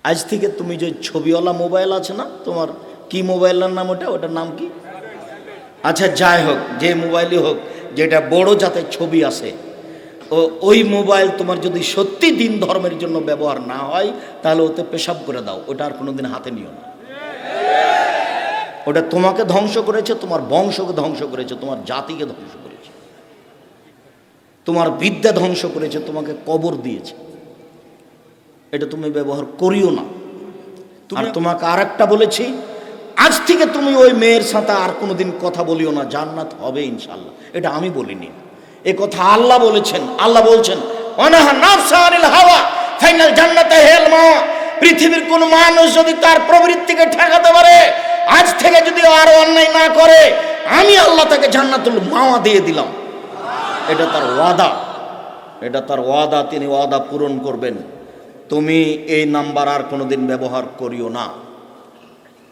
আজ থেকে তুমি যে ছবিওয়ালা মোবাইল আছে না, তোমার কি মোবাইলের নাম ওটার নাম কি? আচ্ছা যাই হোক, যে মোবাইলই হোক, যেটা বড় যাতে ছবি আসে, ওই মোবাইল তোমার যদি সত্যি দিন ধর্মের জন্য ব্যবহার না হয়, তাহলে ওতে পেশাব করে দাও, ওটা আর কোনোদিন হাতে নিও না। ওটা তোমাকে ধ্বংস করেছে, তোমার বংশকে ধ্বংস করেছে, তোমার জাতিকে ধ্বংস করেছে, তোমার বিদ্যা ধ্বংস করেছে, তোমাকে কবর দিয়েছে। এটা তুমি ব্যবহার করিও না। আর তোমাকে আর একটা বলেছি, আজ থেকে তুমি ওই মেয়ের সাথে আর কোনোদিন কথা বলিও না, জান্নাত হবে ইনশাআল্লাহ। এটা আমি বলিনি, এ কথা আল্লাহ বলেছেন। আল্লাহ বলছেন অনাহা নাফসা আনিল হাওয়া ফাইনাল জান্নাতে হেল মা। পৃথিবীর কোন মানুষ যদি তার প্রবৃত্তিকে ঠেকাতে পারে, আজ থেকে যদি আরো অন্যায় না করে, আমি আল্লাহ তাকে জান্নাতুল মাওয়া দিয়ে দিলাম। এটা তার ওয়াদা, এটা তার ওয়াদা, তিনি ওয়াদা পূরণ করবেন। তুমি এই নাম্বার আর কোনোদিন ব্যবহার করিও না।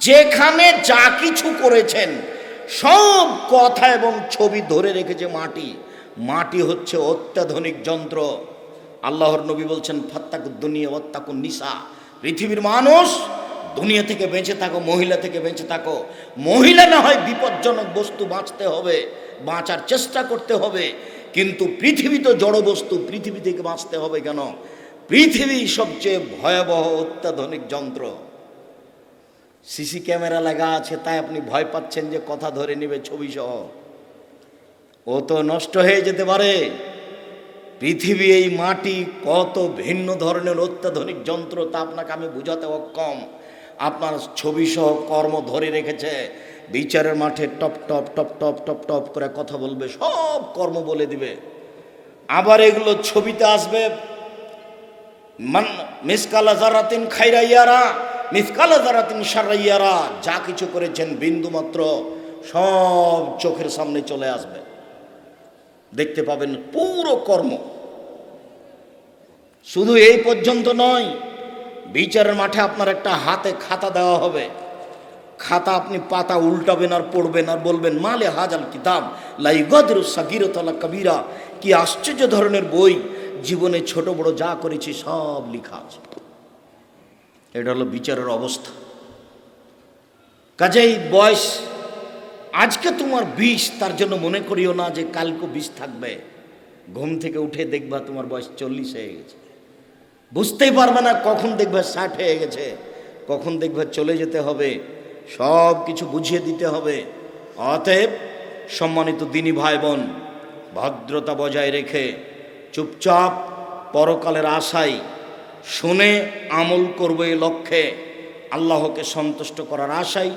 যেখানে যা কিছু করেছেন সব কথা এবং ছবি ধরে রেখেছে মাটি। মাটি হচ্ছে অত্যাধুনিক যন্ত্র। আল্লাহর নবী বলছেন ফাত্তাকুদ দুনিয়া ওয়াত্তাকুন নিসা। পৃথিবীর মানুষ, দুনিয়া থেকে বেঁচে থাকো, মহিলা থেকে বেঁচে থাকো। মহিলা না হয় বিপজ্জনক বস্তু, বাঁচতে হবে, বাঁচার চেষ্টা করতে হবে, কিন্তু পৃথিবী তো জড় বস্তু, পৃথিবী থেকে বাঁচতে হবে কেন? পৃথিবী সবচেয়ে ভয়াবহ অত্যাধুনিক যন্ত্র। সিসি ক্যামেরা লাগা আছে, তাই আপনি ভয় পাচ্ছেন যে কথা ধরে নেবে ছবি সহ। ও তো নষ্ট হয়ে যেতে পারে। পৃথিবী, এই মাটি কত ভিন্ন ধরনের অত্যাধুনিক যন্ত্র, তা আপনাকে আমি বুঝাতে অক্ষম। আপনার ছবি সহ কর্ম ধরে রেখেছে। বিচারের মাঠে top top top top top top করে কথা বলবে, সব কর্ম বলে দিবে। আবার এগুলো ছবিতে আসবে, মিসকালা জারাতিন খাইরা ইয়ারা মিসকালা জারাতিন শাররা ইয়ারা। যা কিছু করেছেন বিন্দু মাত্র সব চোখের সামনে চলে আসবে, দেখতে পাবেন পুরো কর্ম। শুধু এই পর্যন্ত নয়, বিচারের মাঠে আপনার একটা হাতে খাতা দেওয়া হবে। খাতা আপনি পাতা উল্টাবেন আর পড়বেন আর বলবেন মালে হাজাল কিতাব লা ইগাদিরু সাগীরাতান ওয়ালা কাবীরা। কি আশ্চর্য ধরনের বই, জীবনে ছোট বড় যা করেছি সব লেখা আছে। এটা হলো বিচারের অবস্থা। কাজেই বয়স আজকে তোমার 20, তার জন্য মনে করিও না যে কালকে 20 থাকবে। ঘুম থেকে উঠে দেখবা তোমার বয়স 40 হয়ে গেছে। বুঝতেই পারবে না কখন দেখবে 60 হয়ে গেছে, কখন দেখবে চলে যেতে হবে। সব কিছু বুঝিয়ে দিতে হবে। অতএব সম্মানিত দিনী ভাই বোন, ভদ্রতা বজায় রেখে চুপচাপ পরকালের আশায় শুনে আমল করবে এই লক্ষ্যে, আল্লাহকে সন্তুষ্ট করার আশায়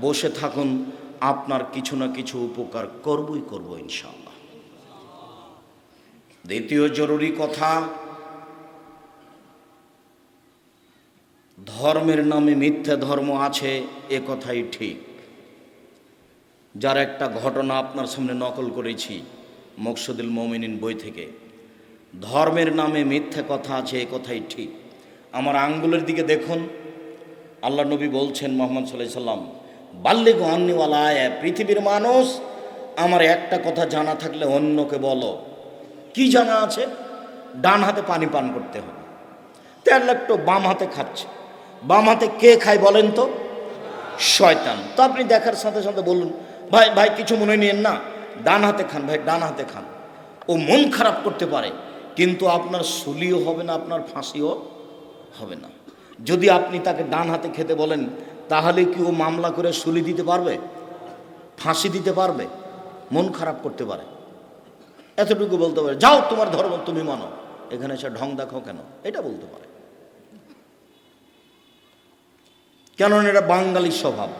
বসে থাকুন। আপনার কিছু না কিছু উপকার করবই করব ইনশাআল্লাহ। দ্বিতীয় জরুরি কথা, ধর্মের নামে মিথ্যা ধর্ম আছে, এ কথাই ঠিক। যার একটা ঘটনা আপনার সামনে নকল করেছি মকসুদুল মুমিনিন বই থেকে। ধর্মের নামে মিথ্যা কথা আছে, এ কথাই ঠিক। আমার আঙ্গুলের দিকে দেখুন, আল্লাহ নবী বলছেন মুহাম্মদ সাল্লাল্লাহু আলাইহি সাল্লাম, বাল্লিগু আন্নি ওয়ালা আয়া। পৃথিবীর মানুষ, আমার একটা কথা জানা থাকলে অন্যকে বলো। কি জানা আছে? ডান হাতে পানি পান করতে হবে। তেল একটু বাম হাতে খাচ্ছে। বাম হাতে কে খায় বলেন তো? শয়তান। তো আপনি দেখার সাথে সাথে বলুন, ভাই ভাই কিছু মনে নিয়েন না, ডান হাতে খান ভাই, ডান হাতে খান। ও মন খারাপ করতে পারে, কিন্তু আপনার সুলিও হবে না, আপনার ফাঁসিও হবে না। যদি আপনি তাকে ডান হাতে খেতে বলেন, তাহলে কি ও মামলা করে সুলি দিতে পারবে? ফাঁসি দিতে পারবে? মন খারাপ করতে পারে। এতটুকু বলতে পারে, যাও তোমার ধর্ম তুমি মানো, এখানে এসে ঢং দেখো কেন, এটা বলতে পারে। কেননা এটা বাঙালির স্বভাব।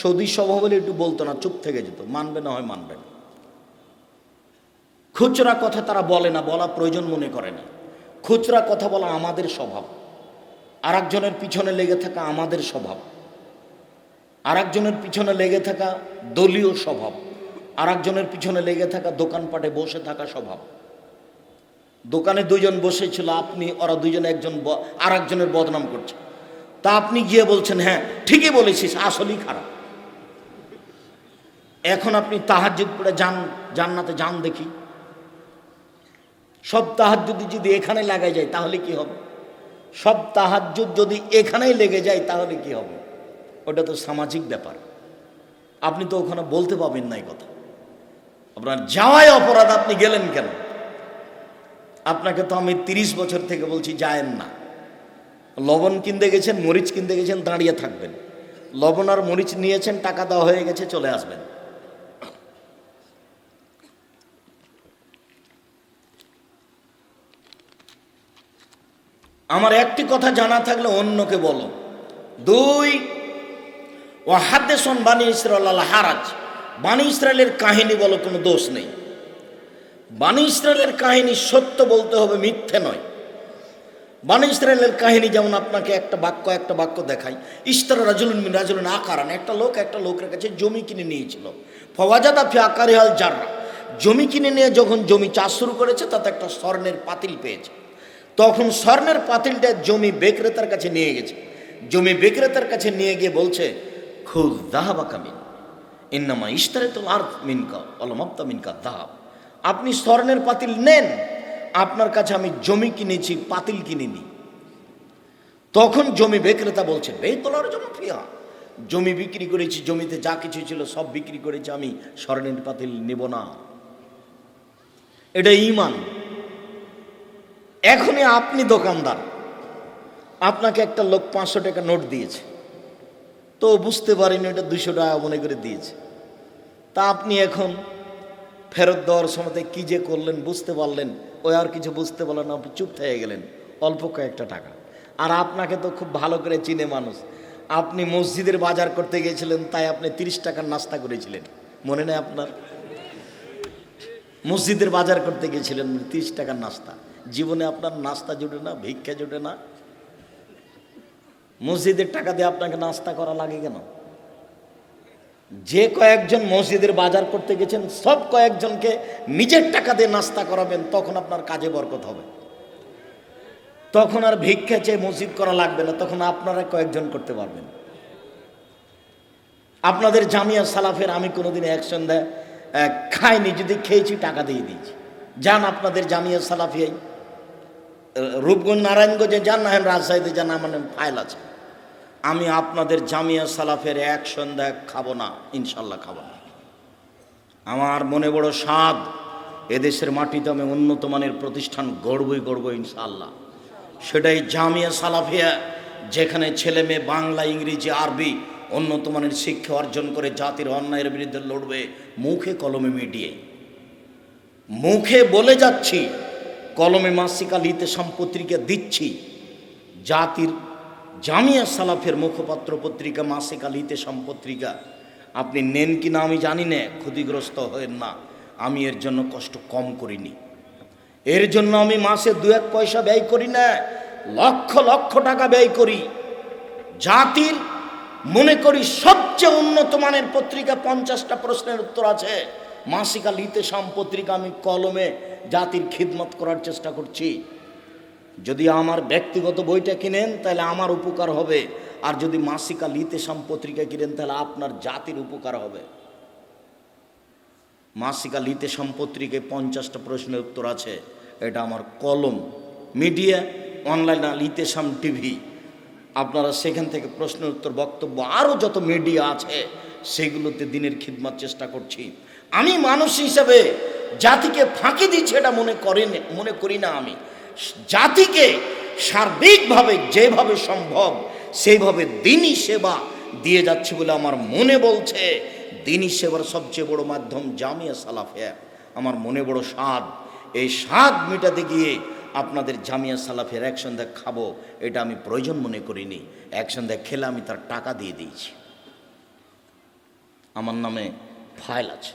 সৌদি স্বভাব হলে একটু বলতো না, চুপ থেকে যেত, মানবে না হয় মানবে না। খুচরা কথা তারা বলে না, বলা প্রয়োজন মনে করে না। খুচরা কথা বলা আমাদের স্বভাব। আর একজনের পিছনে লেগে থাকা আমাদের স্বভাব। আর একজনের পিছনে লেগে থাকা দলীয় স্বভাব। আর একজনের পিছনে লেগে থাকা দোকানপাটে বসে থাকা স্বভাব। দোকানে দুইজন বসেছিল, আপনি ওরা দুইজন একজন আর একজনের বদনাম করছে, তা আপনি গিয়ে বলছেন হ্যাঁ ঠিকই বলেছিস, আসলেই খারাপ। এখন আপনি তাহাজ্জুদ পড়ে যান, জান্নাতে যান দেখি। সব তাহাজ্জুদ যদি এখানে লাগাই যায় তাহলে কি হবে? সব তাহাজ্জুদ যদি এখানেই লেগে যায় তাহলে কি হবে? ওটা তো সামাজিক ব্যাপার। আপনি তো ওখানে বলতে পাবেন না এই কথা। আপনার যাওয়াই অপরাধ, আপনি গেলেন কেন? আপনাকে তো আমি 30 বছর থেকে বলছি যায়েন না। লবণ কিনতে গেছেন, মরিচ কিনতে গেছেন, দাঁড়িয়ে থাকবেন। লবণ আর মরিচ নিয়েছেন, টাকা দেওয়া হয়ে গেছে, চলে আসবেন। আমার একটি কথা জানা থাকলে অন্যকে বলো। 2, ও হাদেসন বানি ইসরাইল হারাজ, বানি ইসরায়েলের কাহিনী বলো, কোনো দোষ নেই। বানি ইসরায়েলের কাহিনী সত্য বলতে হবে, মিথ্যে নয়। বানি ইসরায়েলের কাহিনী যেমন আপনাকে একটা বাক্য দেখাই। ইস্তারা রাজুলুন মিন রাজুলুন আকারান, একটা লোকের কাছে জমি কিনে নিয়েছিল। ফওয়াজাদা ফি আকারিহাল জাররা, জমি কিনে নিয়ে যখন জমি চাষ শুরু করেছে তাতে একটা স্বর্ণের পাতিল পেয়েছে। তখন স্বর্ণের পাতিলটা জমি বিক্রেতার কাছে নিয়ে গেছে। জমি বিক্রেতার কাছে নিয়ে গিয়ে বলছে, খুদ যাহাবা কামিন ইন্নামা ইশতারাতুল আরদ মিনকা ওয়ালামাবতা মিনকা যাহাব, আপনি স্বর্ণের পাতিল নেন, আপনার কাছে আমি জমি কিনেছি, পাতিল কিনিনি। তখন জমি বিক্রেতা বলছে, বেতলার জন্য ফিয়া, জমি বিক্রি করেছি, জমিতে যা কিছু ছিল সব বিক্রি করেছি, আমি স্বর্ণের পাতিল নেব না। এটা ঈমান। এখনই আপনি দোকানদার, আপনাকে একটা লোক 500 টাকা নোট দিয়েছে, তো বুঝতে পারেনি এটা 200 টাকা মনে করে দিয়েছে। তা আপনি এখন ফেরত দেওয়ার সময় কি যে করলেন বুঝতে পারলেন, ওই আর কিছু বুঝতে পারলেন না, আপনি চুপ থেকে গেলেন, অল্প কয়েকটা টাকা। আর আপনাকে তো খুব ভালো করে চিনে মানুষ, আপনি মসজিদের বাজার করতে গিয়েছিলেন, তাই আপনি 30 টাকার নাস্তা করেছিলেন, মনে নেই আপনার? মসজিদের বাজার করতে গিয়েছিলেন, 30 টাকার নাস্তা। জীবনে আপনার নাস্তা জুটে না, ভিক্ষা জুটে না, মসজিদের টাকা দিয়ে আপনাকে নাস্তা করা লাগে কেন? যে কয়েকজন মসজিদের বাজার করতে গেছেন সব কয়েকজনকে নিজের টাকা দিয়ে নাস্তা করাবেন, তখন আপনার কাজে বরকত হবে। তখন আর ভিক্ষা চেয়ে মসজিদ করা লাগবে না, তখন আপনারা কয়েকজন করতে পারবেন। আপনাদের জামিয়া সালাফের আমি কোনোদিন এক সন্ধ্যায় খাইনি, যদি খেয়েছি টাকা দিয়ে দিয়েছি। যান আপনাদের জামিয়া সালাফিয়াই, রূপগঞ্জ নারায়ণগঞ্জে যান, না রাজশাহীতে যান, আমার ফাইল আছে। আমি আপনাদের জামিয়া সালাফের এক সন্ধ্যা খাবো না, ইনশাল্লাহ খাবো না। আমার মনে বড় স্বাদ, এদেশের মাটিতে আমি উন্নত মানের প্রতিষ্ঠান গড়বই ইনশাল্লাহ। সেটাই জামিয়া সালাফিয়া, যেখানে ছেলে মেয়ে বাংলা, ইংরেজি, আরবি উন্নত মানের শিক্ষা অর্জন করে জাতির অন্যায়ের বিরুদ্ধে লড়বে, মুখে কলমে মিডিয়ে। মুখে বলে যাচ্ছি, কলমে মাসিকা লিতে সম্পত্রিকা দিচ্ছি। জাতির জামিয়া সালাফের মুখপাত্র পত্রিকা মাসিকা লিতে সম্পত্রিকা, আপনি নেন কি না আমি জানি না, ক্ষতিগ্রস্ত হয়েন না। আমি এর জন্য কষ্ট কম করিনি, এর জন্য আমি মাসে 2-1 পয়সা ব্যয় করি না, লক্ষ লক্ষ টাকা ব্যয় করি। জাতির মনে করি সবচেয়ে উন্নত মানের পত্রিকা, 50টা প্রশ্নের উত্তর আছে, মাসিকা লিতে সম্পত্রিকা আমি কলমে জাতির খিদমত করার চেষ্টা করছি। যদি আমার ব্যক্তিগত বইটা কিনেন তাহলে আমার উপকার হবে, আর যদি মাসিকা লিতে সম্পত্রিকা কিনেন তাহলে আপনার জাতির উপকার হবে। মাসিকা লিতে সম্পত্রিকায় 50টা প্রশ্নের উত্তর আছে, এটা আমার কলম। মিডিয়া অনলাইন লিতে সাম টিভি, আপনারা সেখান থেকে প্রশ্নের উত্তর, বক্তব্য, আরও যত মিডিয়া আছে সেগুলোতে দিনের খিদমত চেষ্টা করছি। আমি মানুষ হিসাবে জাতিকে ফাঁকি দিচ্ছি এটা মনে করি না। আমি জাতিকে সার্বিকভাবে যেভাবে সম্ভব সেইভাবে দিনই সেবা দিয়ে যাচ্ছি বলে আমার মনে বলছে। দিনই সেবার সবচেয়ে বড় মাধ্যম জামিয়া সালাফিয়া। আমার মনে বড় স্বাদ, এই স্বাদ মেটাতে গিয়ে আপনাদের জামিয়া সালাফিয়ার এক সন্ধ্যা খাবো এটা আমি প্রয়োজন মনে করিনি। এক সন্ধ্যা খেলে আমি তার টাকা দিয়ে দিয়েছি, আমার নামে ফাইল আছে।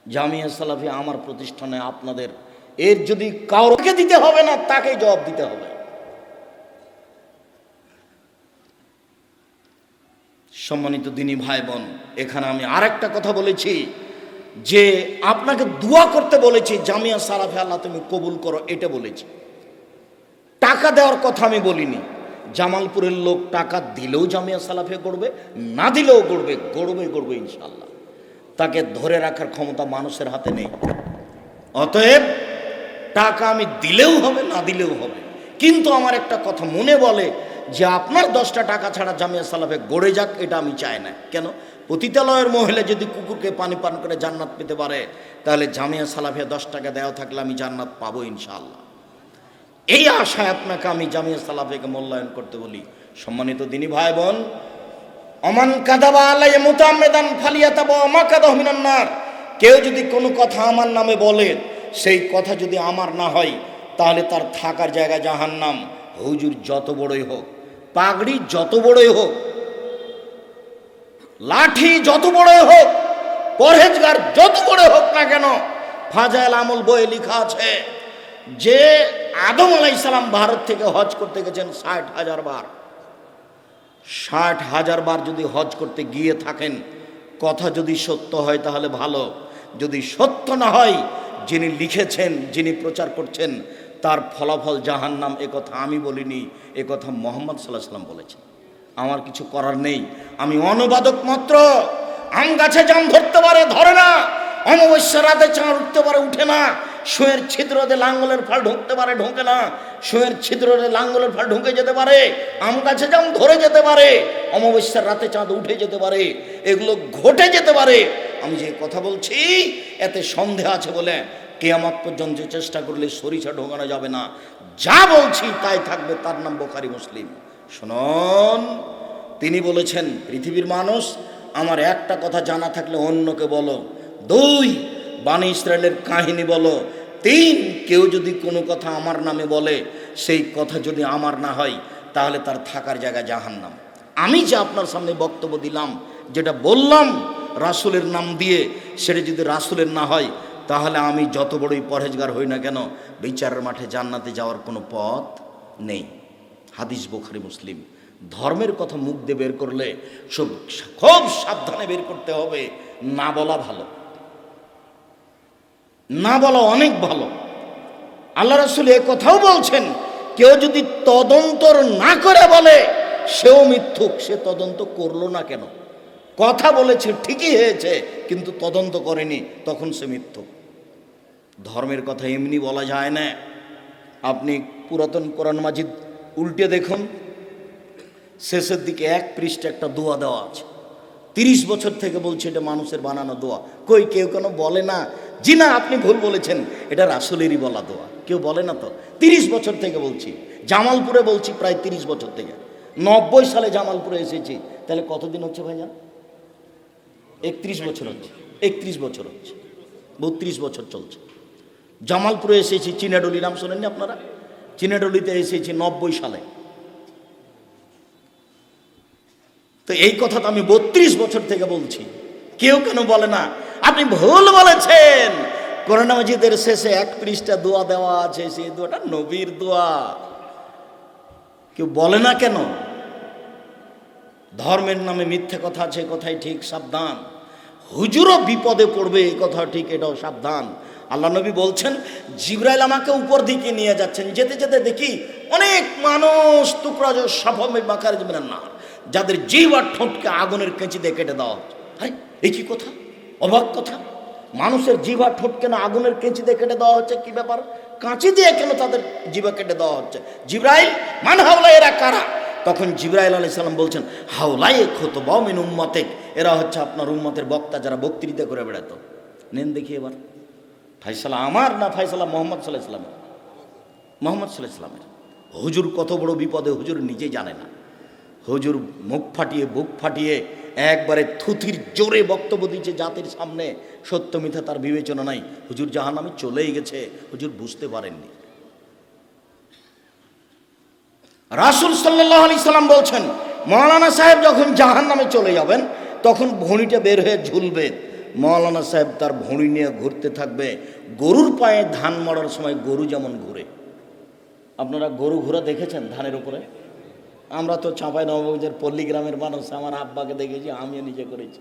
জামিয়া সালাফিয়া আমার প্রতিষ্ঠানে আপনাদের, এর যদি কাউকে দিতে হবে না তাকেই জবাব দিতে হবে। সম্মানিত দিনী ভাই বোন, এখানে আমি আরেকটা কথা বলেছি যে আপনাকে দোয়া করতে বলেছি, জামিয়া সালাফিয়া আল্লাহ তুমি কবুল করো, এটা বলেছি। টাকা দেওয়ার কথা আমি বলিনি। জামালপুরের লোক টাকা দিলেও জামিয়া সালাফিয়া করবে, না দিলেও গড়বে ইনশাল্লাহ। তাকে ধরে রাখার ক্ষমতা মানুষের হাতে নেই। অতএব টাকা আমি দিলেও হবে, না দিলেও হবে, কিন্তু আমার একটা কথা মনে বলে যে আপনার 10টা টাকা ছাড়া জামিয়া সালাফে গড়ে যাক, এটা আমি চাই না। কেন? পতিতালয়ের মহিলা যদি কুকুরকে পানি পান করে জান্নাত পেতে পারে, তাহলে জামিয়া সালাফে 10 টাকা দেওয়া থাকলে আমি জান্নাত পাবো ইনশাআল্লাহ। এই আশায় আপনাকে আমি জামিয়া সালাফেকে মূল্যায়ন করতে বলি। সম্মানিত দিনী ভাই বোন, অমান কাযাবা আলাইয়া মুতাআম্মিদান ফালিয়াতাবা মাকাদাহু মিনান নার। কেউ যদি কোনো কথা আমার নামে বলে, সেই কথা যদি আমার না হয়, তাহলে তার থাকার জায়গা জাহান্নাম। হুজুর যত বড়ই হোক, পাগড়ি যত বড়ই হোক, লাঠি যত বড়ই হোক, পরহেজগার যত বড় হোক না কেন, ফাজাইল আমল বইয়ে লেখা আছে যে আদম আলাইহিস সালাম ভারত থেকে হজ করতে গেছেন 60,000 বার। 60,000 বার যদি হজ করতে গিয়ে থাকেন, কথা যদি সত্য হয় তাহলে ভালো, যদি সত্য না হয়, যিনি লিখেছেন, যিনি প্রচার করছেন, তার ফলাফল জাহান্নাম। এ কথা আমি বলিনি, এ কথা মুহাম্মদ সাল্লাল্লাহু আলাইহি ওয়াসাল্লাম বলেছেন। আমার কিছু করার নেই, আমি অনুবাদক মাত্র। আম গাছে জাম ধরতে পারে, ধরে না। অমাবস্যা রাতে চাঁদ উঠতে পারে, উঠে না। সুয়ের ছিদ্রতে লাঙ্গলের ফাল ঢুকতে পারে, ঢোকে না। সুয়ের ছিদ্রতে লাঙ্গলের ফাল ঢুকে যেতে পারে, আম গাছে জাম ধরে যেতে পারে, অমাবস্যার রাতে চাঁদ উঠে যেতে পারে, এগুলো ঘটে যেতে পারে। আমি যে কথা বলছি এতে সন্দেহ আছে বলে কিয়ামত পর্যন্ত চেষ্টা করলে সরিষা ঢোকানো যাবে না। যা বলছি তাই থাকবে, তার নাম বুখারী মুসলিম। শুনুন, তিনি বলেছেন, পৃথিবীর মানুষ, আমার একটা কথা জানা থাকলে অন্যকে বলো। 2, বানি ইসরায়েলের কাহিনী বলো। 3, কেউ যদি কোনো কথা আমার নামে বলে, সেই কথা যদি আমার না হয়, তাহলে তার থাকার জায়গা জাহান্নাম। আমি যে আপনার সামনে বক্তব্য দিলাম, যেটা বললাম রাসূলের নাম দিয়ে, সেটা যদি রাসূলের না হয়, তাহলে আমি যত বড়ই পরহেজগার হই না কেন, বিচারের মাঠে জান্নাতে যাওয়ার কোনো পথ নেই। হাদিস বুখারী মুসলিম। ধর্মের কথা মুখ দিয়ে বের করলে খুব সাবধানে বের করতে হবে। না বলা ভালো, না বলা অনেক ভালো। আল্লাহ রাসূল এ কথাও বলছেন, কেউ যদি তদন্ত না করে বলে, সেও মিথ্যুক। সে তদন্ত করলো না কেন? কথা বলেছে ঠিকই হয়েছে, কিন্তু তদন্ত করেনি, তখন সে মিথ্যুক। ধর্মের কথা এমনি বলা যায় না। আপনি পুরাতন কোরআন মাজিদ উল্টে দেখুন, শেষের দিকে 1 পৃষ্ঠা একটা দোয়া দেওয়া আছে। 30 বছর থেকে বলছে এটা মানুষের বানানো দোয়া। কই কেউ কেন বলে না? জি না, আপনি ভুল বলেছেন, এটা রাসূলেরই বলা দোয়া। কেউ বলে না তো। 30 বছর থেকে বলছি, জামালপুরে বলছি প্রায় 30 বছর থেকে। 90 সালে জামালপুরে এসেছি, তাহলে কতদিন হচ্ছে ভাইজান? 31 বছর হচ্ছে। 31 বছর হচ্ছে, 32 বছর চলছে। জামালপুরে এসেছি, চিনাডলি নাম শোনেননি আপনারা? চিনাডলিতে এসেছি 90 সালে। তো এই কথা তো আমি 32 বছর থেকে বলছি। কেউ কেন বলে না? আপনি ভুল বলেছেন। কোরআন মাজিদের শেষে 1 পৃষ্ঠা দোয়া দেওয়া আছে, সেই দোয়াটা নবীর দোয়া। কেউ বলে না কেন? ধর্মের নামে মিথ্যে কথা আছে, কথাই ঠিক, সাবধান। হুজুরও বিপদে পড়বে, এই কথা ঠিক, এটাও সাবধান। আল্লাহ নবী বলছেন, জিবরাইল আমাকে উপর দিকে নিয়ে যাচ্ছেন, যেতে যেতে দেখি অনেক মানুষ টুকরা সাফামে বাকার যাবেন না, যাদের জিহ্বা আর ঠোঁটকে আগুনের কেঁচি দিয়ে কেটে দেওয়া হচ্ছে। আরে এই কি কথা, অবাক কথা! মানুষের জিহ্বা ঠোঁটকে না আগুনের কেঁচি দিয়ে কেটে দেওয়া হচ্ছে, কি ব্যাপার? কাঁচি দিয়ে কেন তাদের জিহ্বা কেটে দেওয়া হচ্ছে? জিবরাইল, মান হাওলা, এরা কারা? তখন জিবরাইল আলাইহিস সালাম বলছেন, হাওলাই খুতবাউ মিন উম্মতিক, এরা হচ্ছে আপনার উম্মতের বক্তা, যারা বক্তৃতা করে বেড়াতো। নেন দেখি এবার ফায়সালা আমার না ফায়সালা মুহাম্মদ সাল্লাল্লাহু আলাইহি ওয়াসাল্লামের? মুহাম্মদ সাল্লাল্লাহু আলাইহি ওয়াসাল্লামের। হুজুর কত বড় বিপদে হুজুর নিজেই জানে না। হুজুর মুখ ফাটিয়ে বুক ফাটিয়ে একবারে থুথির জোরে বক্তব্য দিচ্ছে জাতির সামনে। সত্য মিথ্যা তার বিবেচনা নাই। হুজুর জাহান্নামে চলেই গেছে, হুজুর বুঝতে পারেননি। রাসূল সাল্লাল্লাহু আলাইহি সাল্লাম বলছেন, মাওলানা সাহেব যখন জাহান্নামে চলে যাবেন, তখন ভুঁড়িটা বের হয়ে ঝুলবে। মাওলানা সাহেব তার ভুঁড়ি নিয়ে ঘুরতে থাকবে। গরুর পায়ে ধান মারার সময় গরু যেমন ঘুরে। আপনারা গরু ঘোরা দেখেছেন ধানের উপরে? আমরা তো চাঁপাইনবাবগঞ্জের পল্লী গ্রামের মানুষ, আমার আব্বাকে দেখেছি, আমিও নিজে করেছি।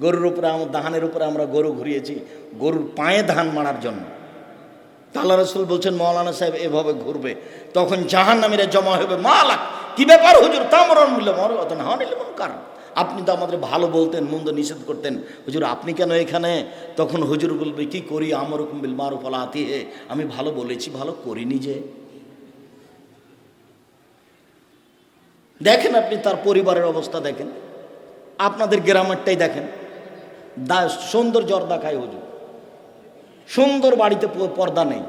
গরুর উপরে, আমার ধানের উপরে আমরা গরু ঘুরিয়েছি, গরুর পায়ে ধান মারার জন্য। আল্লাহ রাসূল বলছেন, মাওলানা সাহেব এভাবে ঘুরবে, তখন জাহান্নামীরা জমা হবে। মালাক, কি ব্যাপার হুজুর? তামরন মিলে মরতন হানিল মুনকার, আপনি তো আমাদের ভালো বলতেন, মন্দ নিষেধ করতেন, হুজুর আপনি কেন এখানে? তখন হুজুর বলবে, কি করি, আমরুকুম বিল মারুফ ওয়া আতিহি, আমি ভালো বলেছি, ভালো করিনি যে। দেখেন আপনি তার পরিবারের অবস্থা দেখেন, আপনাদের গ্রামেরটাই দেখেন। সুন্দর জর্দা খায় হুজুর, সুন্দর বাড়িতে পর্দা নেই,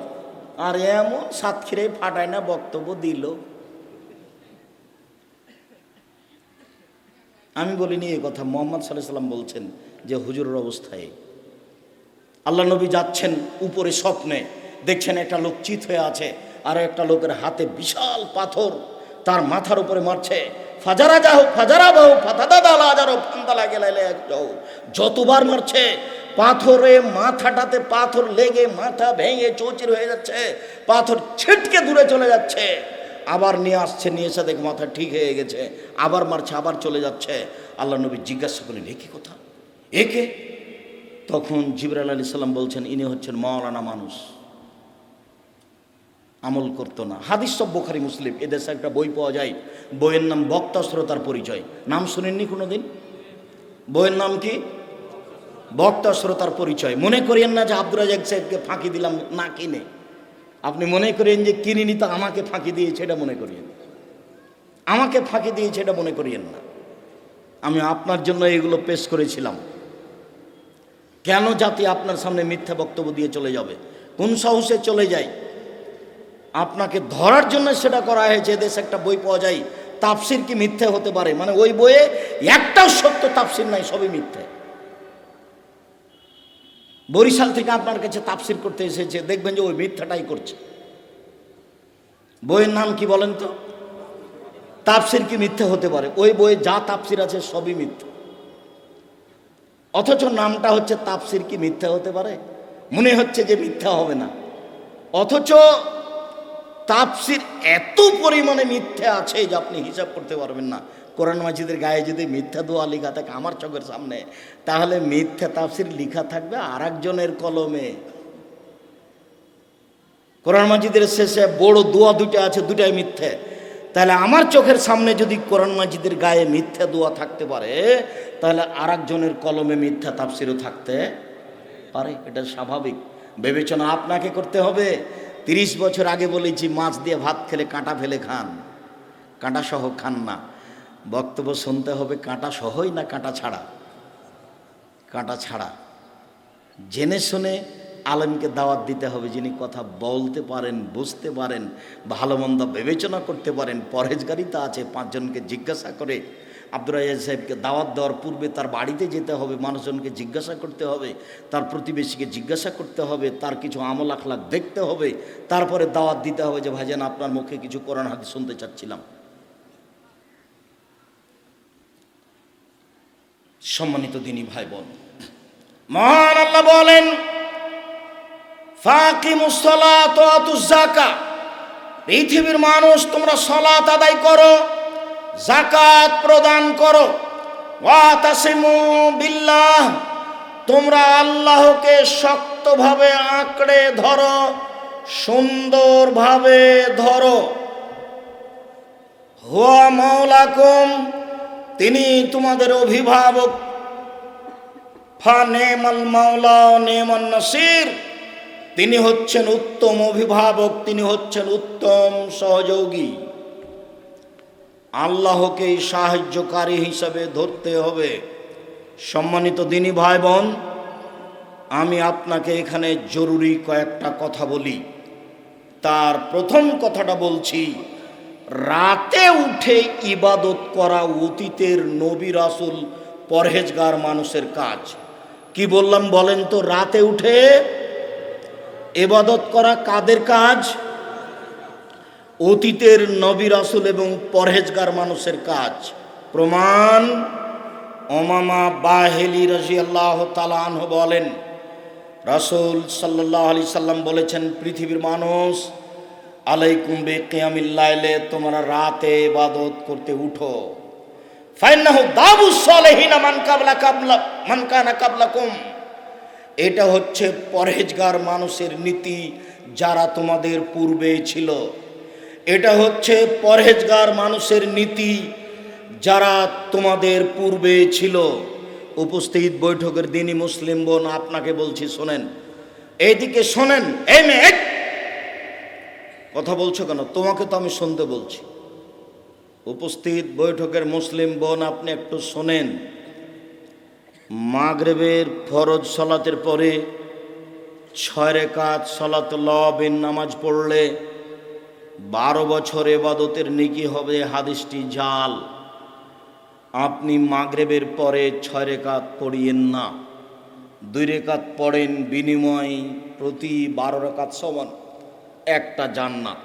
আর এমন সাতক্ষীরে ফাটায় না বক্তব্য দিল। আমি বলিনি এই কথা, মোহাম্মদ সাল্লাল্লাহু আলাইহি সাল্লাম বলছেন যে হুজুরের অবস্থায় আল্লাহ নবী যাচ্ছেন উপরে, স্বপ্নে দেখছেন একটা লোক চিত হয়ে আছে, আর একটা লোকের হাতে বিশাল পাথর তার মাথার উপরে মারছে। ফাজারা যাও ফাজারা বাহু ফাতাদা দালা যারো ফান্দালা গেলাইলে যাও, যতবার মারছে পাথরে মাথাটাতে পাথর লেগে মাথা ভেঙে চৌচির হয়ে যাচ্ছে, পাথর ছিটকে দূরে চলে যাচ্ছে। আবার নিয়ে আসছে, নিয়ে এসে দেখে মাথা ঠিক হয়ে গেছে, আবার মারছে, আবার চলে যাচ্ছে। আল্লাহ নবী জিজ্ঞাসা করলেন এ কি কথা, একে? তখন জিবরাইল আলাইহিস সালাম বলছেন ইনি হচ্ছেন মাওলানা মানুষ, আমল করতো না। হাদিস সব বুখারী মুসলিম, এদেশে একটা বই পাওয়া যায়, বইয়ের নাম বক্তা শ্রোতার পরিচয়। নাম শুনেননি কোনোদিন? বইয়ের নাম কি? বক্তা শ্রোতার পরিচয়। মনে করিয়েন না যে আব্দুর রাজ্জাক সাহেবকে ফাঁকি দিলাম না কিনে, আপনি মনে করেন যে কিনিনি তো আমাকে ফাঁকি দিয়েছে, এটা মনে করিয়েন, আমাকে ফাঁকি দিয়েছে এটা মনে করিয়েন না। আমি আপনার জন্য এগুলো পেশ করেছিলাম। কেন জাতি আপনার সামনে মিথ্যা বক্তব্য দিয়ে চলে যাবে? কোন সাহসে চলে যায়? আপনাকে ধরার জন্য সেটা করা হয়েছে। দেশে একটা বই পাওয়া যায়, তাফসির কি মিথ্যে হতে পারে, মানে ওই বইয়ে একটাও সত্য তাফসির নাই, সবই মিথ্যে। বরিশাল থেকে আপনার কাছে তাফসির করতে এসেছে, দেখবেন যে ওই মিথ্যাটাই করছে। বইয়ের নাম কি বলেন তো? তাফসির কি মিথ্যে হতে পারে? ওই বইয়ে যা তাফসির আছে সবই মিথ্যে, অথচ নামটা হচ্ছে তাফসির কি মিথ্যা হতে পারে? মনে হচ্ছে যে মিথ্যা হবে না, অথচ তাফসির এত পরিমাণে মিথ্যে আছে যে আপনি হিসাব করতে পারবেন না। কোরআন মাজিদের গায়ে যদি মিথ্যা দোয়া লেখা থাকে আমার চোখের সামনে, তাহলে মিথ্যা তাফসির লেখা থাকবে আর একজনের কলমে। কোরআন মাজিদের শেষে বড় দোয়া দুটো আছে, দুটাই মিথ্যে। তাহলে আমার চোখের সামনে যদি কোরআন মাজিদের গায়ে মিথ্যা দোয়া থাকতে পারে, তাহলে আর একজনের কলমে মিথ্যা তাফসিরও থাকতে পারে। এটা স্বাভাবিক বিবেচনা আপনাকে করতে হবে। 30 বছর আগে বলেছি মাছ দিয়ে ভাত খেলে কাঁটা ফেলে খান, কাঁটা সহ খান না। বক্তব্য শুনতে হবে কাঁটা সহই না কাঁটা ছাড়া? কাঁটা ছাড়া। জেনে শুনে আলেমকে দাওয়াত দিতে হবে, যিনি কথা বলতে পারেন, বুঝতে পারেন, ভালো মন্দ বিবেচনা করতে পারেন, পরহেজগারিতা আছে। 5 জনকে জিজ্ঞাসা করে আব্দুর রাজ্জাক সাহেবকে দাওয়াত দেওয়ার পূর্বে তার বাড়িতে যেতে হবে, মানুষজনকে জিজ্ঞাসা করতে হবে, তার প্রতিবেশীকে জিজ্ঞাসা করতে হবে, তার কিছু আমল আখলাক দেখতে হবে, তারপরে দাওয়াত দিতে হবে যে ভাইজান আপনার মুখে কিছু কোরআন হাদিস শুনতে চাচ্ছিলাম। সম্মানিত দিনী ভাই বোন, মহান আল্লাহ বলেন ফাকিমুস সালাত ওয়া আতুজ যাকাত, পৃথিবীর মানুষ তোমরা সালাত আদায় করো, যাকাত প্রদান করো, ওয়া তাসিমু বিল্লাহ, তোমরা আল্লাহকে শক্তভাবে আঁকড়ে ধরো, সুন্দরভাবে ধরো। হুয়া মাওলাকুম, তিনি তোমাদের অভিভাবক। ফা নেমাল মাওলা নেমান নাসির, তিনি হচ্ছেন উত্তম অভিভাবক, তিনি হচ্ছেন উত্তম সহযোগী। আল্লাহকেই সাহায্যকারী হিসাবে ধরতে হবে। সম্মানিত দিনী ভাই বোন, আমি আপনাকে এখানে জরুরি কয়েকটা কথা বলি। তার প্রথম কথাটা বলছি, রাতে উঠে ইবাদত করা অতীতের নবী রাসূল পরহেজগার মানুষের কাজ। কি বললাম বলেন তো? রাতে উঠে ইবাদত করা কাদের কাজ? অতীতের নবী রাসূল এবং পরহেজগার মানুষের কাজ। প্রমাণ, উমামা বাহিলি রাদিয়াল্লাহু তাআলা আনহু বলেন, রাসূল সাল্লাল্লাহু আলাইহি সাল্লাম বলেছেন, পৃথিবীর মানুষ, আলাইকুম বিকিয়ামিল লাইলে, তোমরা রাতে ইবাদত করতে উঠো। ফাইন্নাহু দাবুস সালিহিনা মান কানা কাবলাকুম, এটা হচ্ছে পরহেজগার মানুষের নীতি যারা তোমাদের পূর্বে ছিল। এটা হচ্ছে পরহেজগার মানুষের নীতি যারা তোমাদের পূর্বে ছিল। উপস্থিত বৈঠকের দিনই মুসলিম বোন, আপনাকে বলছি শোনেন, এইদিকে শোনেন। এই মেয়ে, কথা বলছো কেন? তোমাকে তো আমি শুনতে বলছি। উপস্থিত বৈঠকের মুসলিম বোন, আপনি একটু শোনেন। মাগরিবের ফরজ সালাতের পরে 6 রাকাত সালাতুল বিন নামাজ পড়লে 12 বছর ইবাদতের নেকি হবে। হাদিসটি জাল। আপনি মাগরিবের পরে 6 রাকাত পড়িয়েন না, 2 রাকাত পড়েন। বিনিময় প্রতি 12 রাকাত সমান একটা জান্নাত,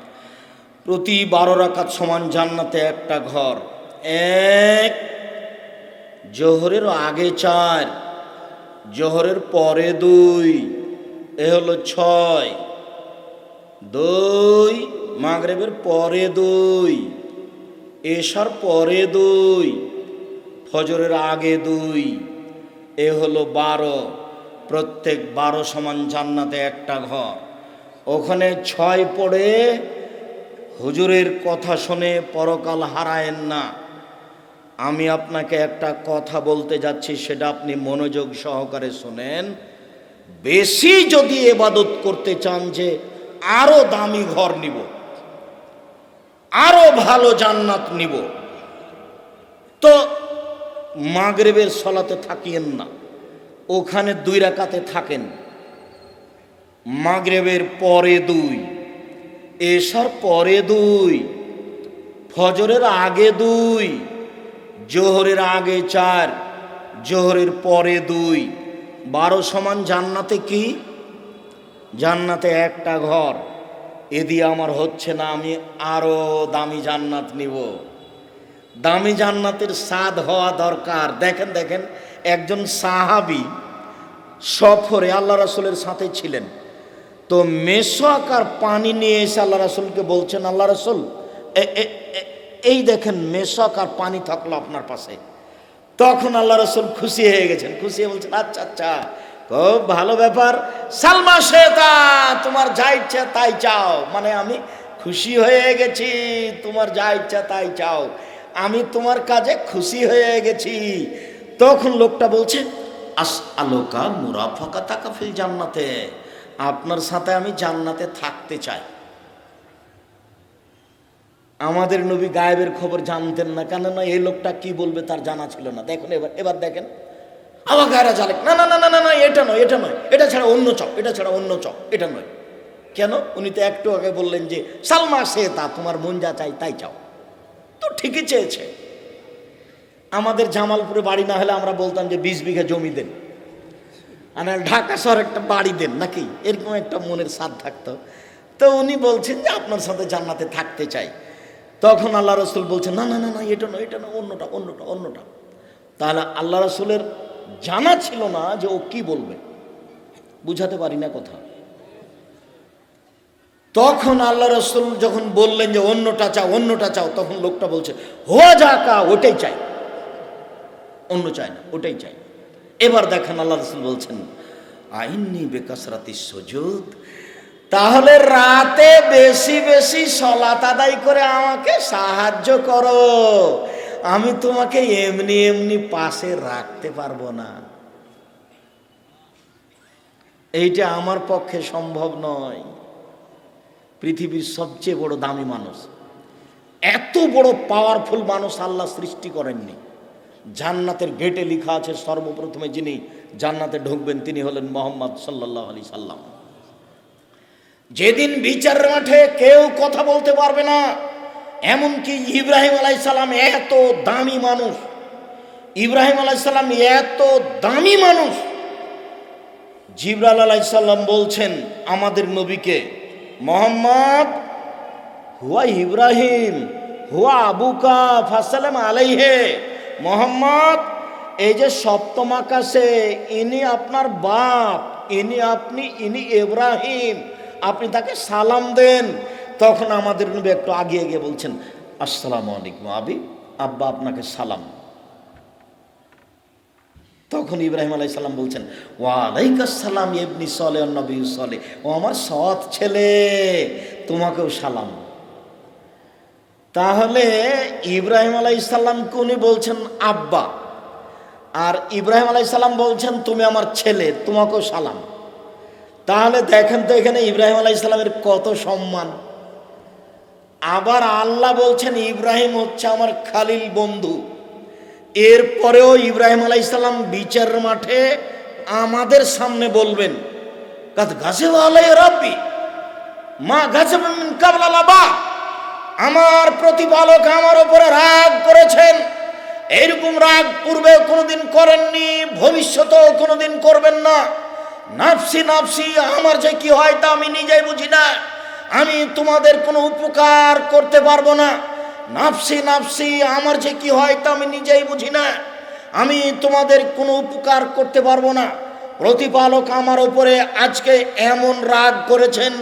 প্রতি 12 রাকাত সমান জান্নাতে একটা ঘর। এক, জোহরের আগে 4, জোহরের পরে 2, এ হলো 6। 2, মাগরিবের পরে 2, এশার পরে 2, ফজরের আগে 2, এ হলো 12। প্রত্যেক 12 সমান জান্নাতে একটা ঘর। ওখানে 6 পড়ে হুজুরের কথা শুনে পরকাল হারায়েন না। আমি আপনাকে একটা কথা বলতে যাচ্ছি, সেটা আপনি মনোযোগ সহকারে শুনেন। বেশি যদি ইবাদত করতে চান যে আরো দামি ঘর নিব, আরো ভালো জান্নাত নিব, তো মাগরিবের সালাতে থাকিয়েন না, ওখানে 2 রাকাতে থাকেন। মাগরিবের পরে 2, এশার পরে 2, ফজরের আগে 2, জোহরের আগে 4, জোহরের পরে 2, 12 সমান জান্নাতে কি? জান্নাতে একটা ঘর। এ দিয়ে আমার হচ্ছে না, আমি আরো দামি জান্নাত নিব। দামি জান্নাতের স্বাদ হওয়া দরকার। দেখেন দেখেন, একজন সাহাবী সফরে আল্লাহ রাসূলের সাথে ছিলেন, তো মেশক আর পানি নিয়ে এসে আল্লাহ রাসূলকে বলছেন, আল্লাহ রাসূল এই দেখেন মেশক আর পানি থাকলো আপনার পাশে। তখন আল্লাহ রাসূল খুশি হয়ে গেছেন, খুশি হয়ে বলছেন, আচ্ছা আচ্ছা, খুব ভালো ব্যাপার, সালমা শেতা, তোমার যা ইচ্ছা তাই চাও। মানে আমি খুশি হয়ে গেছি, তোমার যা ইচ্ছা তাই চাও, আমি তোমার কাজে খুশি হয়ে গেছি। তখন লোকটা বলছে, আসআলুকা মুরাফাকাতাকা ফিল জান্নাতে, আপনার সাথে আমি জান্নাতে থাকতে চাই। আমাদের নবী গায়েবের খবর জানতেন না, কেননা এই লোকটা কি বলবে তার জানা ছিল না। দেখুন এবার দেখেন, আবার গায়রা জালেক, না না না না না, এটা নয়, এটা নয়, এটা ছাড়া অন্য চাও, এটা ছাড়া অন্য চাও, এটা নয়। কেন? উনি তো একটু আগে বললেন যে সালমা শেতা, তোমার মন যা চাই তাই চাও। তো ঠিকই চেয়েছে। আমাদের জামালপুরে বাড়ি না হলে আমরা বলতাম যে 20 বিঘা জমি দেন, আর ঢাকা শহর একটা বাড়ি দেন, নাকি এরকম একটা মনের স্বাদ থাকতো। তো উনি বলছেন যে আপনার সাথে জান্নাতে থাকতে চাই। তখন আল্লাহ রাসূল বলছেন, না না না না, এটা নয়, এটা নয়, অন্যটা অন্যটা অন্যটা। তাহলে আল্লাহ রাসূলের জানা ছিল না যে ও কি বলবে, বুঝাতে পারি না কথা। তখন আল্লাহ রাসূল যখন বললেন যে অন্যটা চাও, অন্যটা চাও, তখন লোকটা বলছে, হোয়া যাকা, ওটাই চাই, অন্য চাই না, ওটাই চাই। এবার দেখেন আল্লাহ রাসূল বলছেন, আইন্নি বেকাসরাতিস সুজুদ, তাহলে রাতে বেশি বেশি সালাত আদায় করে আমাকে সাহায্য করো, আমি তোমাকে এমনি এমনি পাশে রাখতে পারবো না, এইটা আমার পক্ষে সম্ভব নয়। পৃথিবীর সবচেয়ে বড় দামি মানুষ, এত বড় পাওয়ারফুল মানুষ আল্লাহ সৃষ্টি করেননি। জান্নাতের গেটে লেখা আছে সর্বপ্রথমে যিনি জান্নাতে ঢুকবেন তিনি হলেন মুহাম্মদ সাল্লাল্লাহু আলাইহি সাল্লাম। যেদিন বিচারের মাঠে কেউ কথা বলতে পারবে না, এমনকি ইব্রাহিম আলাইহিস সালাম এত দামি মানুষ, ইব্রাহিম আলাইহিস সালাম এত দামি মানুষ, জিবরাইল আলাইহিস সালাম বলছেন আমাদের নবীকে, মুহাম্মদ হুয়া ইব্রাহিম হুয়া আবুকা ফাসালাম আলাইহি, মুহাম্মদ এই যে সপ্তম আকাশে ইনি আপনার বাপ, ইনি ইব্রাহিম, আপনি তাকে সালাম দেন। তখন আমাদের নবী একটু আগে গিয়ে বলছেন, আসসালামু আলাইকুম আবি, আব্বা আপনাকে সালাম। তখন ইব্রাহিম আলাইহিস সালাম বলছেন, ওয়া আলাইকাস সালাম ইবনি সালেহ নবী সালেহ, ও আমার সৎ ছেলে, তোমাকেও সালাম। তাহলে ইব্রাহিম আলাইহিস সালামকে উনি বলছেন আব্বা, আর ইব্রাহিম আলাইহিস সালাম বলছেন তুমি আমার ছেলে, তোমাকেও সালাম। তাহলে দেখেন তো এখানে ইব্রাহিম আলাইহিস সালামের কত সম্মান। আবার আল্লাহ বলছেন ইব্রাহিম হচ্ছে আমার খালিল বন্ধু। এরপরেও ইব্রাহিম আলাইহিস সালাম বিচারের মাঠে আমাদের সামনে বলবেন কাদ গাযিবা আলাই রাব্বি মা গাযিবা মিন ক্বাবলা লাবা, আমার প্রতিপালক আমার উপরে রাগ করেছেন, এইরকম রাগ পূর্বে কোনোদিন করেননি, ভবিষ্যতেও কোনোদিন করবেন না। নাফসি নাফসি, আমার যে কি হয় তা আমি নিজেই বুঝি না, আমি তোমাদের কোনো উপকার করতে পারবো না। নাফসি নাফসি, আমার যে কি হয় তা আমি নিজেই বুঝি না, আমি তোমাদের কোনো উপকার করতে পারবো না। প্রতিপালক আমার উপরে আজকে এমন রাগ করেছেন,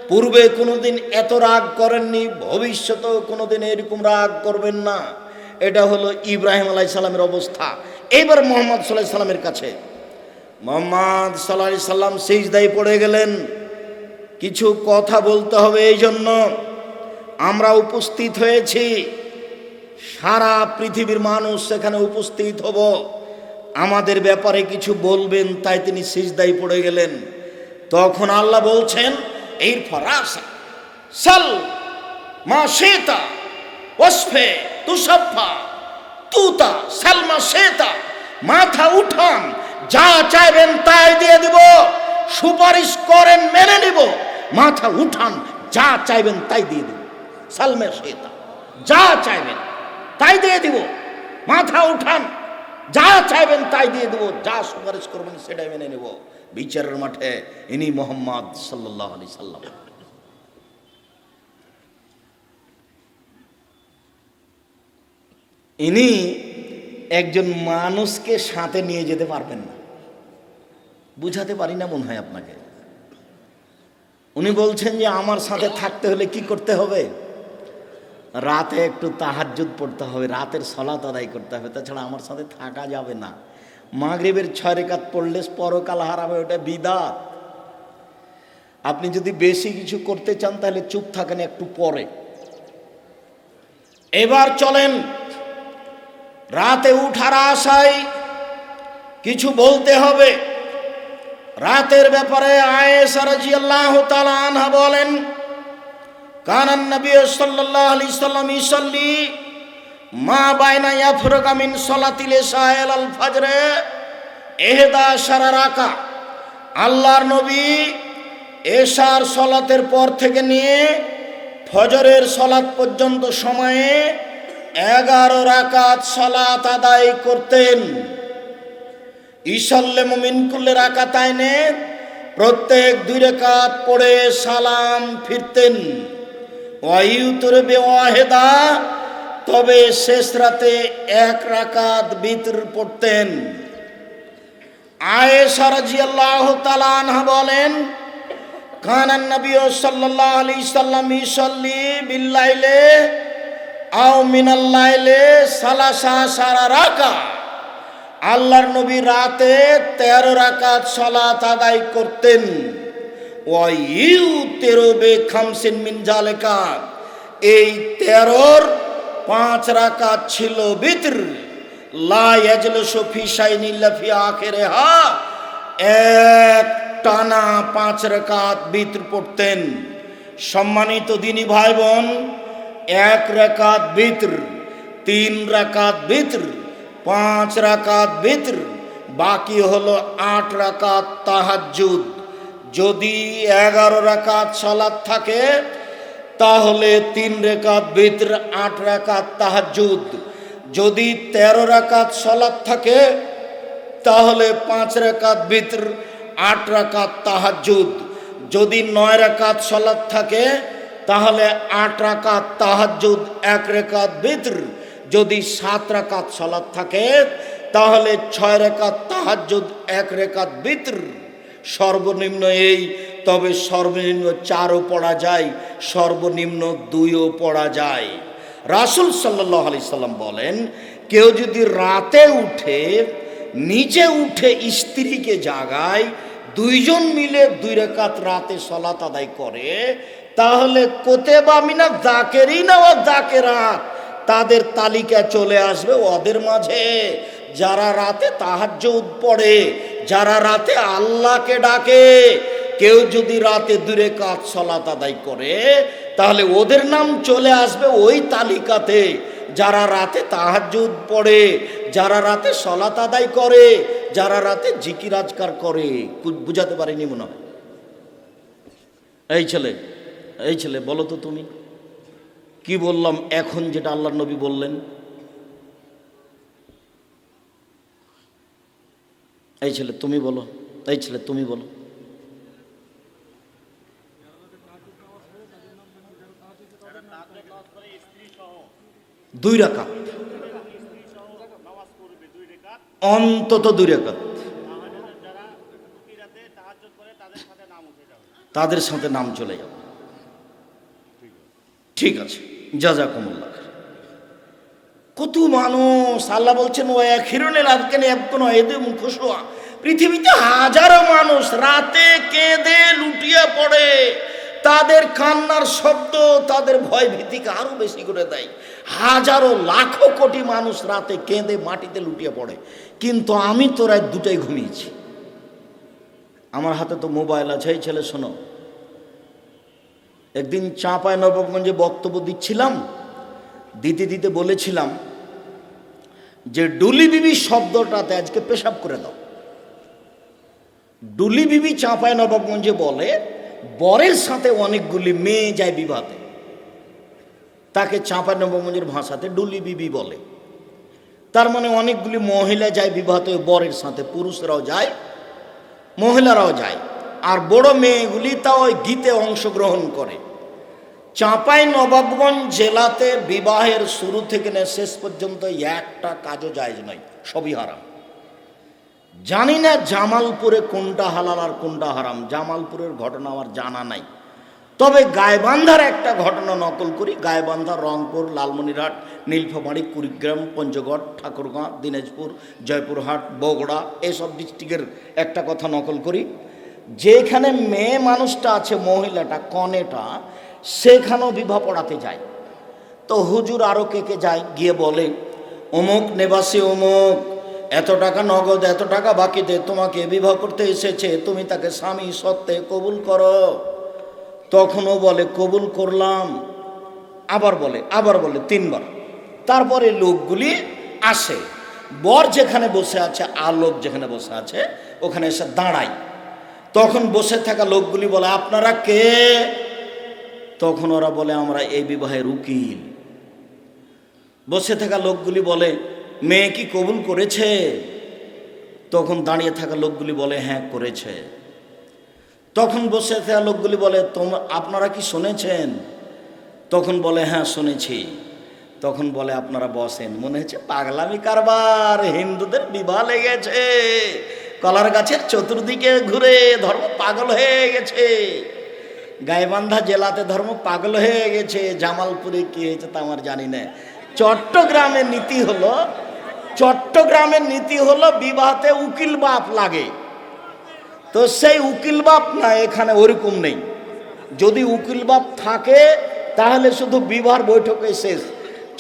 পূর্বে কোনোদিন এত রাগ করেননি, ভবিষ্যতেও কোনোদিন এরকম রাগ করবেন না। এটা হলো ইব্রাহিম আলাইহিস সালামের অবস্থা। এইবার মুহাম্মদ সাল্লাল্লাহু আলাইহি সাল্লামের কাছে মুহাম্মদ সাল্লাল্লাহু আলাইহি সাল্লাম সিজদায় পড়ে গেলেন। কিছু কথা বলতে হবে, এই জন্য আমরা উপস্থিত হয়েছি, সারা পৃথিবীর মানুষ সেখানে উপস্থিত হব, আমাদের ব্যাপারে কিছু বলবেন, তাই তিনি সিজদায় পড়ে গেলেন। তখন আল্লাহ বলছেন এই ফরাসা সাল মা শেতা ওসফে তুসাফা তুতা সালমা শেতা, মাথা উঠান, যা চাইবেন তাই দিয়ে দিব, সুপারিশ করেন মেনে নিব, মাথা উঠান, যা চাইবেন তাই দিয়ে দিব। সালমা শেতা, যা চাইবেন তাই দিয়ে দিব, মাথা উঠান, যা চাইবেন তাই দিয়ে দেব, যা সুপারিশ করবেন সেটাই মেনে নেব। বিচারের মাঠে ইনি মুহাম্মদ সাল্লাল্লাহু আলাইহি সাল্লাম। ইনি একজন মানুষকে সাথে নিয়ে যেতে পারবেন না, বুঝাতে পারি না মনে হয় আপনাকে। উনি বলছেন যে আমার সাথে থাকতে হলে কি করতে হবে, রাতে একটু তাহাজ্জুদ পড়তে হবে, রাতের সালাত আদায় করতে হবে, তাছাড়া আমার সাথে থাকা যাবে না। মাগরিবের 6 রাকাত পড়লে পরকাল হারাবে, ওটা বিদআত। আপনি যদি বেশি কিছু করতে চান তাহলে চুপ থাকেন একটু পরে। এবার চলেন, রাতে উঠার আশায় কিছু বলতে হবে। রাতের ব্যাপারে আয়েশা রাদিয়াল্লাহু তাআলা আনহা বলেন কানান নবী সাল্লাল্লাহু আলাইহি সাল্লাম ইসাল্লি মা বাইনা ইয়াফরুকা মিন সালাতিল ইশা ইলাল ফজর 11 রাকাত। আল্লাহর নবী এশার সালাতের পর থেকে নিয়ে ফজরের সালাত পর্যন্ত সময়ে 11 রাকাত সালাত আদায় করতেন। ইসাল্লিমু মিন কুল্লি রাকাতাইনে, প্রত্যেক 2 রাকাত পড়ে সালাম ফিরতেন। ওয়াইউতুরু বিওয়াহিদা, তবে শেষ রাতে 1 রাকাত বিতর পড়তেন। আয়েশা রাদিয়াল্লাহু তাআলা আনহা বলেন কানান নবী সাল্লাল্লাহু আলাইহি সাল্লাম ইসাল্লি বিল লাইলে আও মিনাল লাইলে 13 রাকাত। আল্লাহর নবী রাতে 13 রাকাত সালাত আদায় করতেন। ওয়াইউতিরু বিখামসিন মিন জালিকা, এই 13-র 5 রাকাত ছিল বিতর। লা ইয়াজলিসু ফি শাইইন ইল্লা ফি আখিরিহা, এক টানা 5 রাকাত বিতর পড়তেন। সম্মানিত দিনী ভাই বোন, 1 রাকাত বিতর, 3 রাকাত বিতর, 5 রাকাত বিতর, বাকি হলো 8 রাকাত তাহাজ্জুদ। যদি 11 রাকাত সালাত থাকে তাহলে 3 রাকাত বিতর, 8 রাকাত তাহাজ্জুদ। যদি 13 রাকাত সালাত থাকে তাহলে 5 রাকাত বিতর, 8 রাকাত তাহাজ্জুদ। যদি 9 রাকাত সালাত থাকে তাহলে 8 রাকাত তাহাজ্জুদ, 1 রাকাত বিতর। যদি 7 রাকাত সালাত থাকে তাহলে 6 রাকাত তাহাজ্জুদ, 1 রাকাত বিতর। সর্বনিম্ন এই, তবে সর্বনিম্ন 4ও পড়া যায়, সর্বনিম্ন 2ও পড়া যায়। রাসূল সাল্লাল্লাহু আলাইহি সাল্লাম বলেন কেউ যদি রাতে উঠে, নিজে উঠে স্ত্রীকে জাগায়, 2 জন মিলে 2 রাকাত রাতে সালাত আদায় করে, তাহলে কুতিবা মিনাজ যাকিরিনা ওয়া যাকিরাত, তাদের তালিকা চলে আসবে ওদের মাঝে, যারা রাতে তাহাজ্জুদ পড়ে, যারা রাতে আল্লাহকে ডাকে। কেউ যদি রাতে 2 রাকাত সালাত আদায় করে তাহলে ওদের নাম চলে আসবে ওই তালিকাতে, যারা রাতে তাহাজ্জুদ পড়ে, যারা রাতে সলাত আদায় করে, যারা রাতে জিকির আজকার করে। বুঝাতে পারিনি মনে হয়? এই ছেলে বলো তো তুমি কি বললাম এখন, যেটা আল্লাহর নবী বললেন? এই ছেলে তুমি বলো, তুমি বলো। দুই রাকাত, অন্তত 2 রাকাত, তাদের সাথে নাম চলে যাবে। ঠিক আছে, জাযাকুমুল্লাহ। কত মানুষ, আল্লাহ বলছেন পৃথিবীতে হাজারো মানুষ রাতে কেঁদে লুটিয়ে পড়ে, তাদের কান্নার শব্দ তাদের ভয় ভীতিকে আরো বেশি করে দেয়। হাজারো লাখো কোটি মানুষ রাতে কেঁদে মাটিতে লুটিয়ে পড়ে, কিন্তু আমি তো রাত 2টায় ঘুমিয়েছি। আমার হাতে তো মোবাইল আছে। এই ছেলে শোনো, একদিন চাঁপাইনবাবগঞ্জে বক্তব্য দিচ্ছিলাম, দিতে বলেছিলাম যে ডুলি বিবি শব্দটাতে আজকে পেশাব করে দাও। ডুলি বিবি চাঁপাইনবাবগঞ্জে বলে বরের সাথে অনেকগুলি মেয়ে যায় বিবাহতে, তাকে চাঁপাইনবাবগঞ্জের ভাষাতে ডুলি বিবি বলে। তার মানে অনেকগুলি মহিলা যায় বিবাহতে বরের সাথে, পুরুষরাও যায় মহিলারাও যায়, আর বড় মেয়েগুলি তাও ওই গীতে অংশগ্রহণ করে। চাঁপাইনবাবগঞ্জ জেলাতে বিবাহের শুরু থেকে শেষ পর্যন্ত একটা কাজও জায়েজ নয়, সবই হারাম। জানি না জামালপুরে কোনটা হালাল আর কোনটা হারাম, জামালপুরের ঘটনা আমার জানা নাই। তবে গাইবান্ধার একটা ঘটনা নকল করি। গাইবান্ধা, রংপুর, লালমনিরহাট, নীলফামারী, কুড়িগ্রাম, পঞ্চগড়, ঠাকুরগাঁ, দিনাজপুর, জয়পুরহাট, বগুড়া, এসব ডিস্ট্রিক্টের একটা কথা নকল করি। যেখানে মেয়ে মানুষটা আছে, মহিলাটা কনেটা, সেখানেও বিবাহ পড়াতে যায়। তো হুজুর আরও কে যায়, গিয়ে বলে অমুক নেবাসী অমুক এত টাকা নগদ, এত টাকা বাকি দে, তোমাকে বিবাহ করতে এসেছে, তুমি তাকে স্বামী সত্ত্বে কবুল করো। তখনও বলে কবুল করলাম, আবার বলে 3 বার। তারপরে লোকগুলি আসে, বর যেখানে বসে আছে আর লোক যেখানে বসে আছে ওখানে এসে দাঁড়ায়। তখন বসে থাকা লোকগুলি বলে আপনারা কে? তখন ওরা বলে আমরা এই বিবাহের উকিল। বসে থাকা লোকগুলি বলে মেয়ে কি কবুল করেছে? তখন দাঁড়িয়ে থাকা লোকগুলি বলে হ্যাঁ করেছে। তখন বসে থাকা লোকগুলি বলে আপনারা কি শুনেছেন? তখন বলে হ্যাঁ শুনেছি। তখন বলে আপনারা বসেন। মনে হচ্ছে পাগলামি কারবার, হিন্দুদের বিবাহ লেগেছে, কলার গাছের চতুর্দিকে ঘুরে ধর্ম পাগল হয়ে গেছে। গাইবান্ধা জেলাতে ধর্ম পাগল হয়ে গেছে, জামালপুরে কি হয়েছে তা আমার জানি না। চট্টগ্রামের নীতি হলো বিবাহতে উকিল বাপ লাগে। তো সেই উকিল বাপ না, এখানে ওরকম নেই। যদি উকিল বাপ থাকে তাহলে শুধু বিবাহ বৈঠকে শেষ।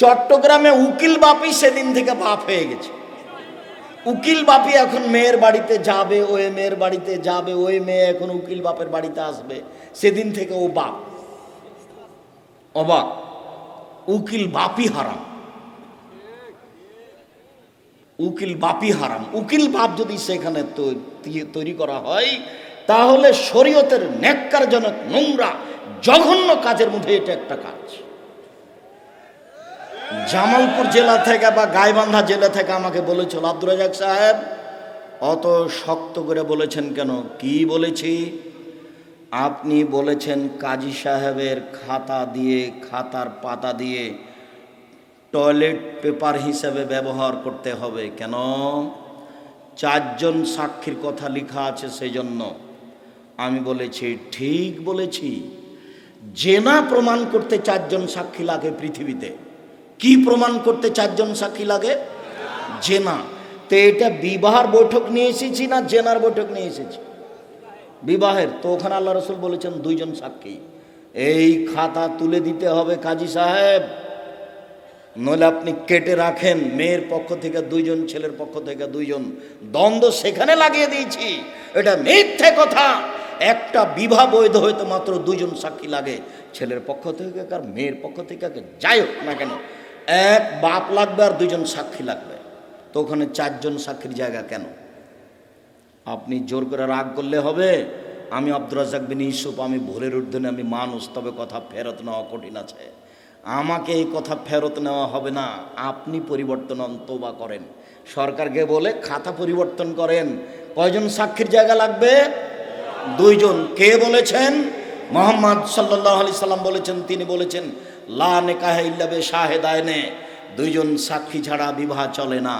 চট্টগ্রামে উকিল বাপই সেদিন থেকে বাপ হয়ে গেছে। উকিল বাপই এখন মেয়ের বাড়িতে যাবে, ওই মেয়ের বাড়িতে যাবে, ওই মেয়ে এখন উকিল বাপের বাড়িতে আসবে। সেদিন থেকে ও বাপ। অবাক, উকিল বাপই হারাম, উকিল বাপই হারাম। উকিল বাপ যদি সেখানে তৈরি করা হয় তাহলে শরীয়তের ন্যাক্কারজনক নোংরা জঘন্য কাজের মধ্যে এটা একটা কাজ। জামালপুর জেলা থেকে বা গাইবান্ধা জেলা থেকে আমাকে বলেছিল আব্দুর রাজাক সাহেব অত শক্ত করে বলেছেন কেন? কি বলেছি? আপনি বলেছেন কাজী সাহেবের খাতার পাতা দিয়ে টয়লেট পেপার হিসেবে ব্যবহার করতে হবে। কেন? 4 জন সাক্ষীর কথা লেখা আছে সেই জন্য। আমি বলেছি ঠিক বলেছি। জেনা প্রমাণ করতে 4 জন সাক্ষী লাগে পৃথিবীতে। কি প্রমাণ করতে 4 জন সাক্ষী লাগে? জেনা। তো এটা বিবাহের বৈঠক নিয়ে এসেছি না জেনার বৈঠক নিয়ে এসেছি? বিবাহের। তো ওখানে আল্লাহ রসুল বলেছেন 2 জন সাক্ষী। এই খাতা তুলে দিতে হবে কাজী সাহেব, নইলে আপনি কেটে রাখেন। মেয়ের পক্ষ থেকে 2 জন, ছেলের পক্ষ থেকে 2 জন, দ্বন্দ্ব সেখানে লাগিয়ে দিয়েছি। এটা মিথ্যে কথা। একটা বিবাহ বৈধ হইতে মাত্র 2 জন সাক্ষী লাগে, ছেলের পক্ষ থেকে আর মেয়ের পক্ষ থেকে, যাই হোক না কেন, এক বাপ লাগবে আর 2 জন সাক্ষী লাগবে। তো ওখানে 4 জন সাক্ষীর জায়গা কেন? আপনি জোর করে রাগ করলে হবে? আমি আব্দুর রাজ্জাক বিন ইউসুফ, আমি ভুলের ঊর্ধ্বে, আমি মানুষ, তবে কথা ফেরত নেওয়া কঠিন আছে। আমাকে এই কথা ফেরত নেওয়া হবে না। আপনি পরিবর্তন হন, তওবা করেন, সরকারকে বলে খাতা পরিবর্তন করেন। কয়জন সাক্ষীর জায়গা লাগবে? 2 জন। কে বলেছেন? মুহাম্মদ সাল্লাল্লাহু আলাইহি সাল্লাম বলেছেন। তিনি বলেছেন লা নিকাহা ইল্লা বিশাহিদাইনে, 2 জন সাক্ষী ছাড়া বিবাহ চলে না।